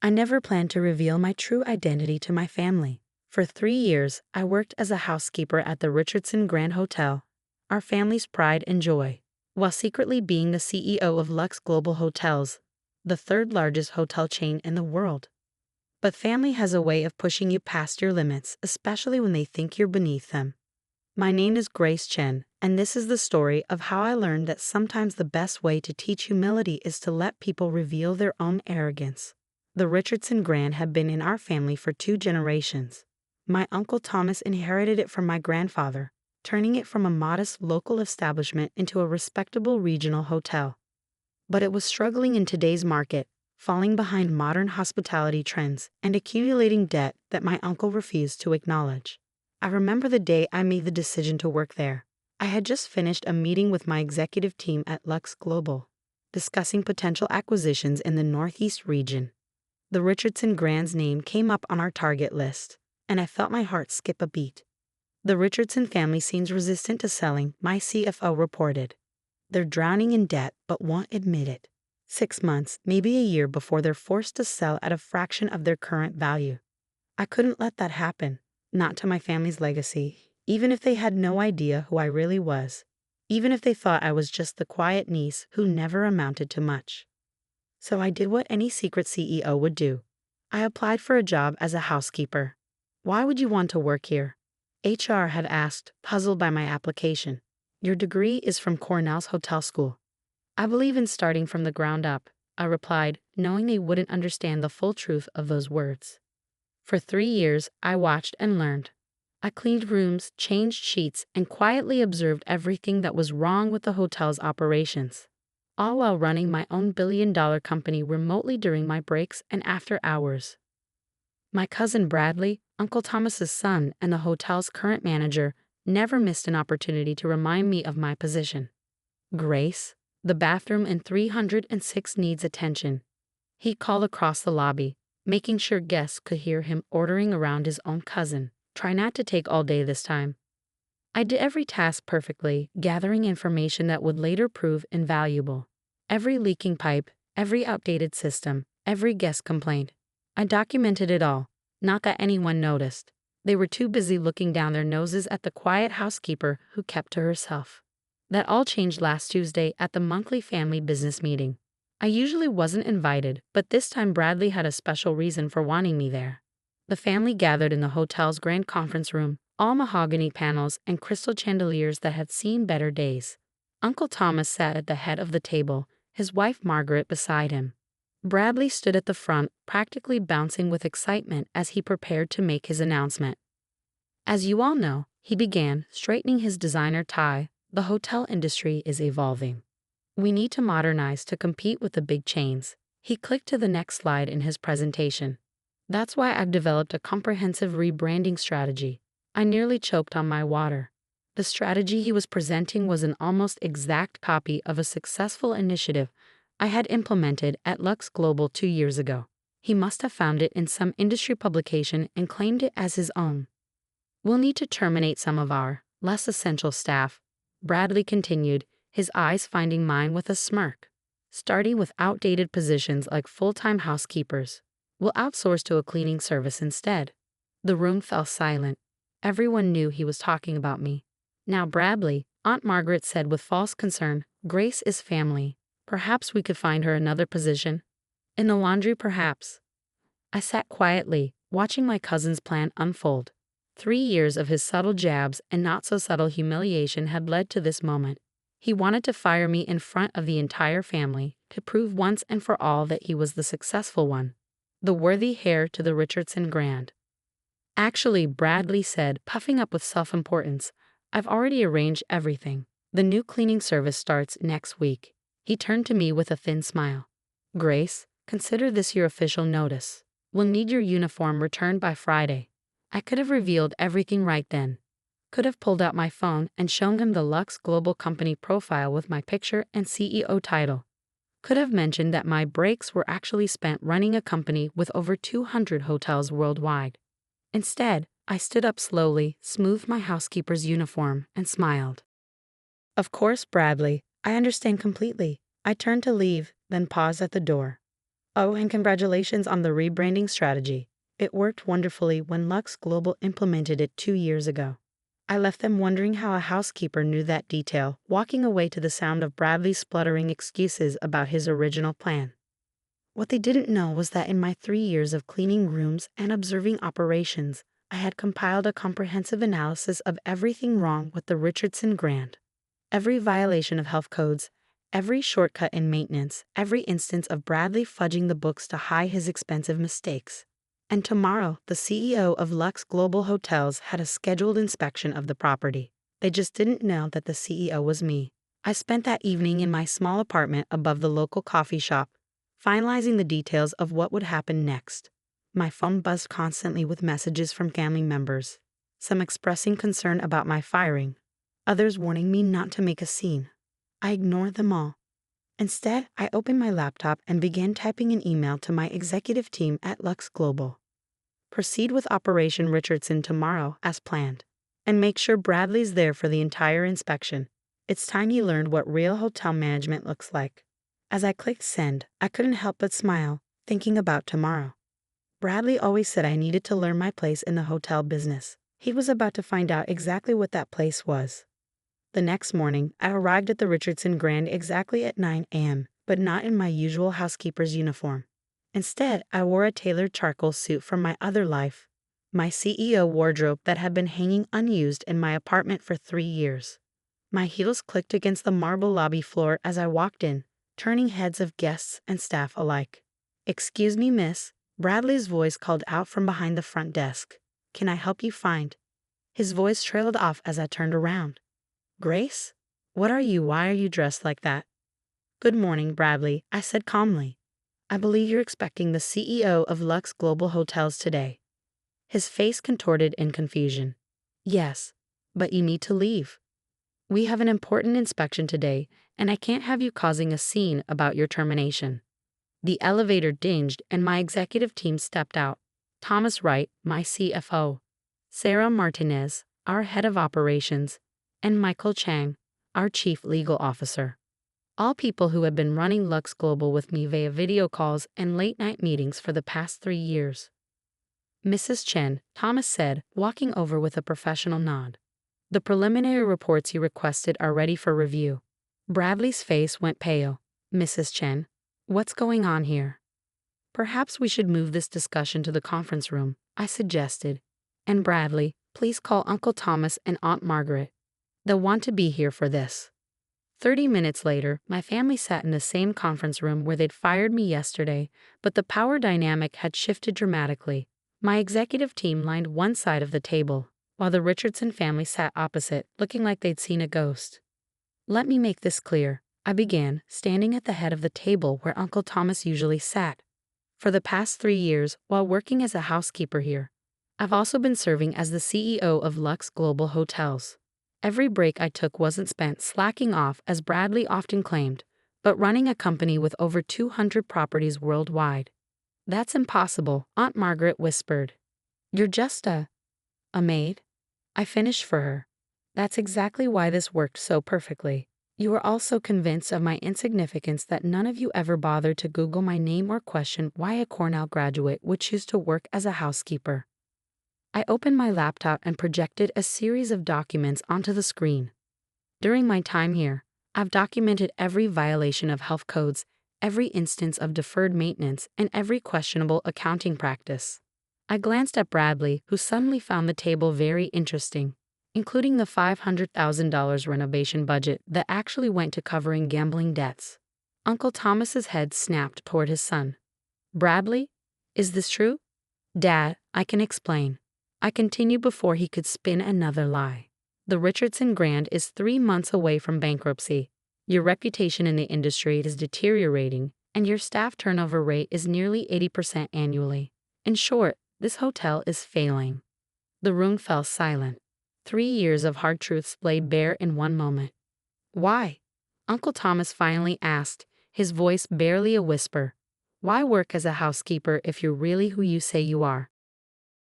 I never planned to reveal my true identity to my family. For 3 years, I worked as a housekeeper at the Richardson Grand Hotel, our family's pride and joy, while secretly being the CEO of Luxe Global Hotels, the third largest hotel chain in the world. But family has a way of pushing you past your limits, especially when they think you're beneath them. My name is Grace Chen, and this is the story of how I learned that sometimes the best way to teach humility is to let people reveal their own arrogance. The Richardson Grand had been in our family for 2 generations. My Uncle Thomas inherited it from my grandfather, turning it from a modest local establishment into a respectable regional hotel. But it was struggling in today's market, falling behind modern hospitality trends and accumulating debt that my uncle refused to acknowledge. I remember the day I made the decision to work there. I had just finished a meeting with my executive team at Luxe Global, discussing potential acquisitions in the Northeast region. The Richardson Grand's name came up on our target list, and I felt my heart skip a beat. The Richardson family seems resistant to selling, my CFO reported. They're drowning in debt but won't admit it. 6 months, maybe a year before they're forced to sell at a fraction of their current value. I couldn't let that happen, not to my family's legacy, even if they had no idea who I really was, even if they thought I was just the quiet niece who never amounted to much. So I did what any secret CEO would do. I applied for a job as a housekeeper. Why would you want to work here? HR had asked, puzzled by my application. Your degree is from Cornell's hotel school. I believe in starting from the ground up, I replied, knowing they wouldn't understand the full truth of those words. For 3 years, I watched and learned. I cleaned rooms, changed sheets, and quietly observed everything that was wrong with the hotel's operations, all while running my own billion-dollar company remotely during my breaks and after hours. My cousin Bradley, Uncle Thomas's son and the hotel's current manager, never missed an opportunity to remind me of my position. Grace, the bathroom in 306 needs attention. He'd call across the lobby, making sure guests could hear him ordering around his own cousin. Try not to take all day this time. I did every task perfectly, gathering information that would later prove invaluable. Every leaking pipe, every outdated system, every guest complaint. I documented it all, not that anyone noticed. They were too busy looking down their noses at the quiet housekeeper who kept to herself. That all changed last Tuesday at the monthly family business meeting. I usually wasn't invited, but this time Bradley had a special reason for wanting me there. The family gathered in the hotel's grand conference room, all mahogany panels and crystal chandeliers that had seen better days. Uncle Thomas sat at the head of the table, his wife Margaret beside him. Bradley stood at the front, practically bouncing with excitement as he prepared to make his announcement. As you all know, he began, straightening his designer tie, the hotel industry is evolving. We need to modernize to compete with the big chains. He clicked to the next slide in his presentation. That's why I've developed a comprehensive rebranding strategy. I nearly choked on my water. The strategy he was presenting was an almost exact copy of a successful initiative I had implemented at Luxe Global 2 years ago. He must have found it in some industry publication and claimed it as his own. We'll need to terminate some of our less essential staff, Bradley continued, his eyes finding mine with a smirk. Starting with outdated positions like full-time housekeepers. We'll outsource to a cleaning service instead. The room fell silent. Everyone knew he was talking about me. Now Bradley, Aunt Margaret said with false concern, Grace is family. Perhaps we could find her another position. In the laundry, perhaps. I sat quietly, watching my cousin's plan unfold. 3 years of his subtle jabs and not-so-subtle humiliation had led to this moment. He wanted to fire me in front of the entire family, to prove once and for all that he was the successful one, the worthy heir to the Richardson Grand. Actually, Bradley said, puffing up with self-importance, I've already arranged everything. The new cleaning service starts next week. He turned to me with a thin smile. Grace, consider this your official notice. We'll need your uniform returned by Friday. I could have revealed everything right then. Could have pulled out my phone and shown him the Luxe Global company profile with my picture and CEO title. Could have mentioned that my breaks were actually spent running a company with over 200 hotels worldwide. Instead, I stood up slowly, smoothed my housekeeper's uniform, and smiled. Of course, Bradley, I understand completely. I turned to leave, then paused at the door. Oh, and congratulations on the rebranding strategy. It worked wonderfully when Luxe Global implemented it 2 years ago. I left them wondering how a housekeeper knew that detail, walking away to the sound of Bradley's spluttering excuses about his original plan. What they didn't know was that in my 3 years of cleaning rooms and observing operations, I had compiled a comprehensive analysis of everything wrong with the Richardson Grand. Every violation of health codes, every shortcut in maintenance, every instance of Bradley fudging the books to hide his expensive mistakes. And tomorrow, the CEO of Luxe Global Hotels had a scheduled inspection of the property. They just didn't know that the CEO was me. I spent that evening in my small apartment above the local coffee shop, finalizing the details of what would happen next. My phone buzzed constantly with messages from family members, some expressing concern about my firing, others warning me not to make a scene. I ignored them all. Instead, I opened my laptop and began typing an email to my executive team at Luxe Global. Proceed with Operation Richardson tomorrow as planned, and make sure Bradley's there for the entire inspection. It's time you learned what real hotel management looks like. As I clicked send, I couldn't help but smile, thinking about tomorrow. Bradley always said I needed to learn my place in the hotel business. He was about to find out exactly what that place was. The next morning, I arrived at the Richardson Grand exactly at 9 a.m., but not in my usual housekeeper's uniform. Instead, I wore a tailored charcoal suit from my other life, my CEO wardrobe that had been hanging unused in my apartment for 3 years. My heels clicked against the marble lobby floor as I walked in, turning heads of guests and staff alike. "Excuse me, miss," Bradley's voice called out from behind the front desk. "Can I help you find?" His voice trailed off as I turned around. "Grace? What are you? Why are you dressed like that?" "Good morning, Bradley," I said calmly. "I believe you're expecting the CEO of Luxe Global Hotels today." His face contorted in confusion. "Yes, but you need to leave. We have an important inspection today, and I can't have you causing a scene about your termination." The elevator dinged and my executive team stepped out. Thomas Wright, my CFO, Sarah Martinez, our head of operations, and Michael Chang, our chief legal officer. All people who had been running Luxe Global with me via video calls and late-night meetings for the past 3 years. "Mrs. Chen," Thomas said, walking over with a professional nod. "The preliminary reports you requested are ready for review." Bradley's face went pale. "Mrs. Chen, what's going on here?" "Perhaps we should move this discussion to the conference room," I suggested. "And Bradley, please call Uncle Thomas and Aunt Margaret. They'll want to be here for this." 30 minutes later, my family sat in the same conference room where they'd fired me yesterday, but the power dynamic had shifted dramatically. My executive team lined one side of the table, while the Richardson family sat opposite, looking like they'd seen a ghost. "Let me make this clear," I began, standing at the head of the table where Uncle Thomas usually sat. "For the past 3 years, while working as a housekeeper here, I've also been serving as the CEO of Luxe Global Hotels. Every break I took wasn't spent slacking off, as Bradley often claimed, but running a company with over 200 properties worldwide." "That's impossible," Aunt Margaret whispered. "You're just a maid." I finished for her. "That's exactly why this worked so perfectly. You were all so convinced of my insignificance that none of you ever bothered to Google my name or question why a Cornell graduate would choose to work as a housekeeper." I opened my laptop and projected a series of documents onto the screen. "During my time here, I've documented every violation of health codes, every instance of deferred maintenance, and every questionable accounting practice." I glanced at Bradley, who suddenly found the table very interesting, including the $500,000 renovation budget that actually went to covering gambling debts. Uncle Thomas's head snapped toward his son. "Bradley, is this true?" "Dad, I can explain." I continued before he could spin another lie. "The Richardson Grand is 3 months away from bankruptcy. Your reputation in the industry is deteriorating, and your staff turnover rate is nearly 80% annually. In short, this hotel is failing." The room fell silent. 3 years of hard truths laid bare in one moment. "Why?" Uncle Thomas finally asked, his voice barely a whisper. "Why work as a housekeeper if you're really who you say you are?"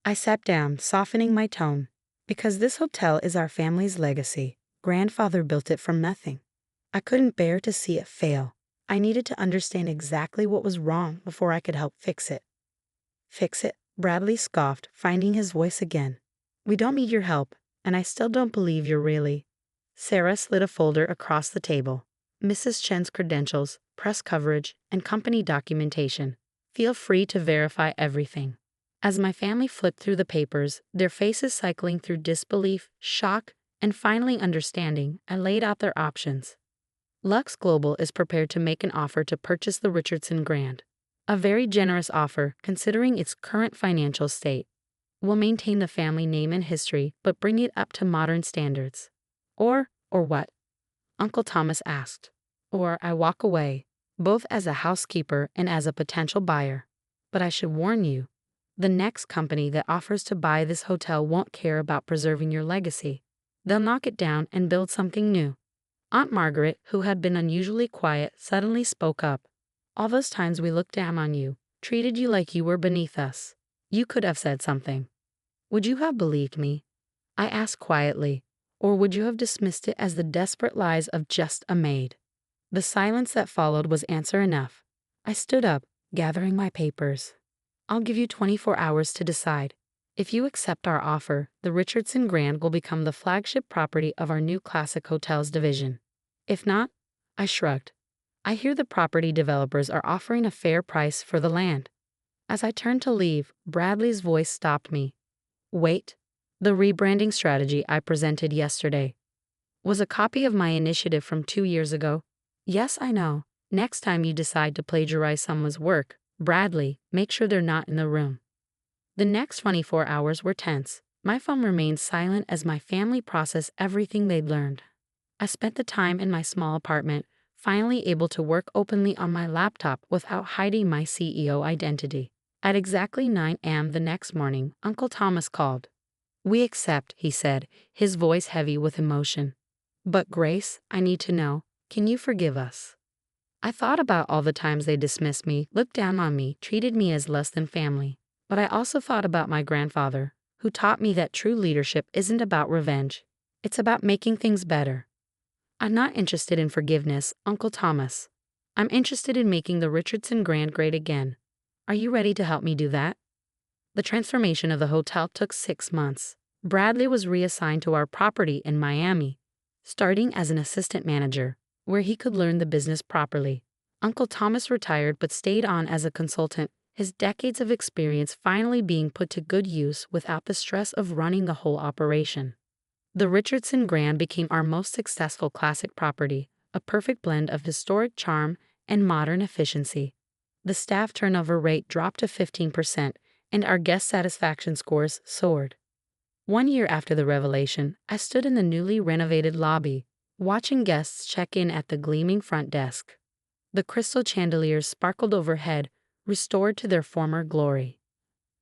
I sat down, softening my tone. "Because this hotel is our family's legacy. Grandfather built it from nothing. I couldn't bear to see it fail. I needed to understand exactly what was wrong before I could help fix it. Fix it? Bradley scoffed, finding his voice again. We don't need your help, and I still don't believe you're really. Sarah slid a folder across the table. Mrs. Chen's credentials, press coverage, and company documentation. Feel free to verify everything. As my family flipped through the papers, their faces cycling through disbelief, shock, and finally understanding, I laid out their options. Luxe Global is prepared to make an offer to purchase the Richardson Grand. A very generous offer considering its current financial state. We'll maintain the family name and history, but bring it up to modern standards. Or what? Uncle Thomas asked. Or I walk away, both as a housekeeper and as a potential buyer. But I should warn you, the next company that offers to buy this hotel won't care about preserving your legacy. They'll knock it down and build something new. Aunt Margaret, who had been unusually quiet, suddenly spoke up. All those times we looked down on you, treated you like you were beneath us. You could have said something. Would you have believed me? I asked quietly. Or would you have dismissed it as the desperate lies of just a maid? The silence that followed was answer enough. I stood up, gathering my papers. I'll give you 24 hours to decide. If you accept our offer, the Richardson Grand will become the flagship property of our new classic hotels division. If not, I shrugged. I hear the property developers are offering a fair price for the land. As I turned to leave, Bradley's voice stopped me. Wait. The rebranding strategy I presented yesterday was a copy of my initiative from 2 years ago. Yes, I know. Next time you decide to plagiarize someone's work, Bradley, make sure they're not in the room. The next 24 hours were tense. My phone remained silent as my family processed everything they'd learned. I spent the time in my small apartment, finally able to work openly on my laptop without hiding my CEO identity. At exactly 9 a.m. the next morning, Uncle Thomas called. We accept, he said, his voice heavy with emotion. But Grace, I need to know, can you forgive us? I thought about all the times they dismissed me, looked down on me, treated me as less than family. But I also thought about my grandfather, who taught me that true leadership isn't about revenge. It's about making things better. I'm not interested in forgiveness, Uncle Thomas. I'm interested in making the Richardson Grand great again. Are you ready to help me do that? The transformation of the hotel took 6 months. Bradley was reassigned to our property in Miami, starting as an assistant manager, where he could learn the business properly. Uncle Thomas retired but stayed on as a consultant, his decades of experience finally being put to good use without the stress of running the whole operation. The Richardson Grand became our most successful classic property, a perfect blend of historic charm and modern efficiency. The staff turnover rate dropped to 15%, and our guest satisfaction scores soared. 1 year after the revelation, I stood in the newly renovated lobby, watching guests check in at the gleaming front desk. The crystal chandeliers sparkled overhead, restored to their former glory.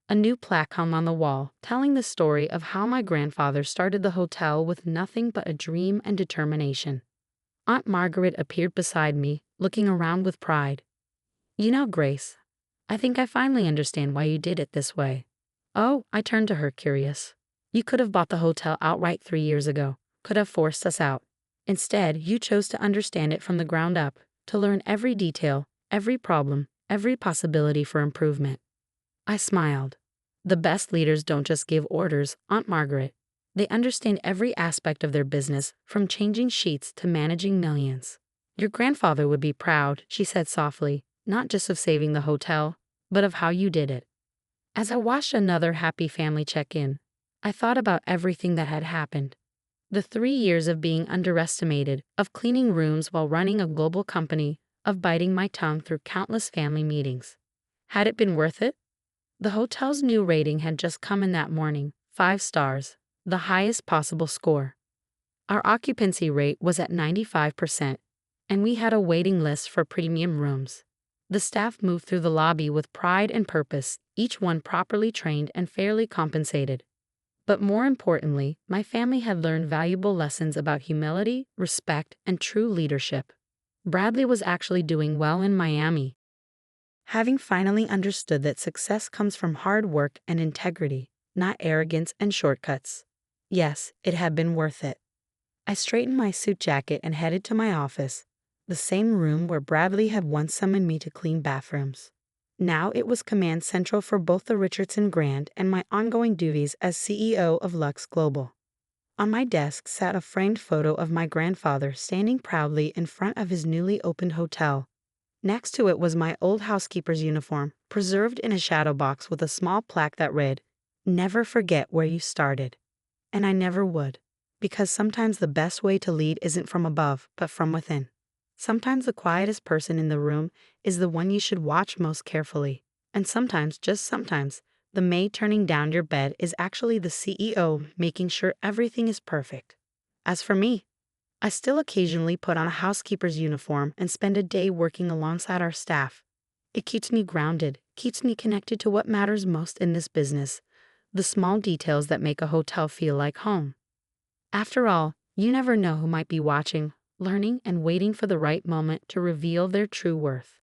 A new plaque hung on the wall, telling the story of how my grandfather started the hotel with nothing but a dream and determination. Aunt Margaret appeared beside me, looking around with pride. You know, Grace, I think I finally understand why you did it this way. Oh, I turned to her, curious. You could have bought the hotel outright 3 years ago, could have forced us out. Instead, you chose to understand it from the ground up, to learn every detail, every problem, every possibility for improvement. I smiled. The best leaders don't just give orders, Aunt Margaret. They understand every aspect of their business, from changing sheets to managing millions. Your grandfather would be proud, she said softly, not just of saving the hotel, but of how you did it. As I watched another happy family check in, I thought about everything that had happened. The 3 years of being underestimated, of cleaning rooms while running a global company, of biting my tongue through countless family meetings. Had it been worth it? The hotel's new rating had just come in that morning, 5 stars, the highest possible score. Our occupancy rate was at 95%, and we had a waiting list for premium rooms. The staff moved through the lobby with pride and purpose, each one properly trained and fairly compensated. But more importantly, my family had learned valuable lessons about humility, respect, and true leadership. Bradley was actually doing well in Miami. Having finally understood that success comes from hard work and integrity, not arrogance and shortcuts. Yes, it had been worth it. I straightened my suit jacket and headed to my office. the same room where Bradley had once summoned me to clean bathrooms. Now it was command central for both the Richardson Grand and my ongoing duties as CEO of Luxe Global. On my desk sat a framed photo of my grandfather standing proudly in front of his newly opened hotel. Next to it was my old housekeeper's uniform, preserved in a shadow box with a small plaque that read, "Never forget where you started." And I never would, because sometimes the best way to lead isn't from above, but from within. Sometimes the quietest person in the room is the one you should watch most carefully. And sometimes, just sometimes, the maid turning down your bed is actually the CEO making sure everything is perfect. As for me, I still occasionally put on a housekeeper's uniform and spend a day working alongside our staff. It keeps me grounded, keeps me connected to what matters most in this business, the small details that make a hotel feel like home. After all, you never know who might be watching, learning, and waiting for the right moment to reveal their true worth.